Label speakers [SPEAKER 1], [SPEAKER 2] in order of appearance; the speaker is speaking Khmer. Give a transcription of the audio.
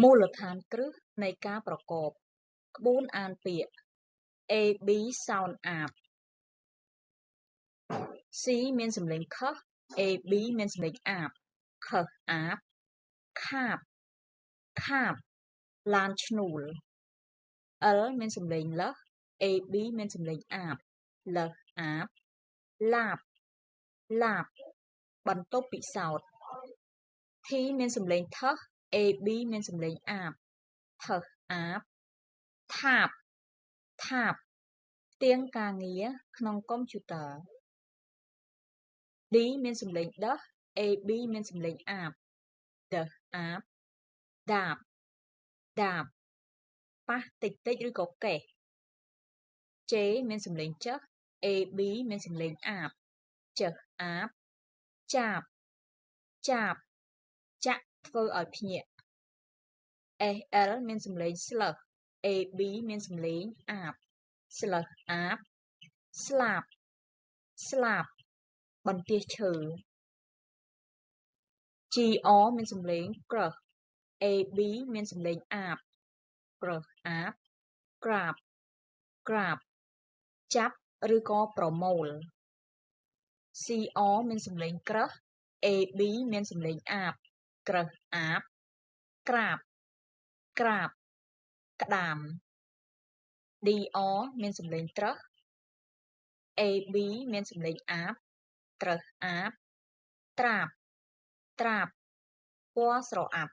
[SPEAKER 1] មូលដ្ឋានគ្រឹះនៃការប្រកបក្បួនអានពាក្យ A B sound up C មានសំឡេងខុស A B មានសំឡេងអាបខុសអាបខាបខាបឡានឈ្នួល L មានសំឡេងលះ A B មានសំឡេងអាបលះអាបឡាបឡាបបន្ទប់ពិសោធន៍ T មានសំឡេងថោះ A B មានសំឡេងអាបថោះអាបថាបថាបផ្ទៀងការងារក្នុងកុំព្យូទ័រ D មានសំឡេងដះ A B មានសំឡេងអាបដះអាបដាបដាបប៉ះតិចតិចឬក៏កេះ J មានសំឡេងចះ A B មានសំឡេងអាបចះអាបចាបចាបចាក់ធ្វើឲ្យភ្ញាក់ SL មានសំឡេងស្លឹះ A B មានសំឡេងអាបស្លឹះអាបស្លាបស្លាបបន្ទះឈើ GR មានសំឡេងក្រឹស A B មានសំឡេងអាបក្រឹសអាបក្រាបក្រាបចាប់ឬក៏ប្រមូល CR មានសំឡេងក្រឹស A B មានសំឡេងអាបក្រឹសអាបក្រាបក្រាបក្តាម DR មានសំឡេងត្រឹស A B មានសំឡេងអាបត្រឹសអាបត្រាបត្រាបពណ៌ស្រអាប់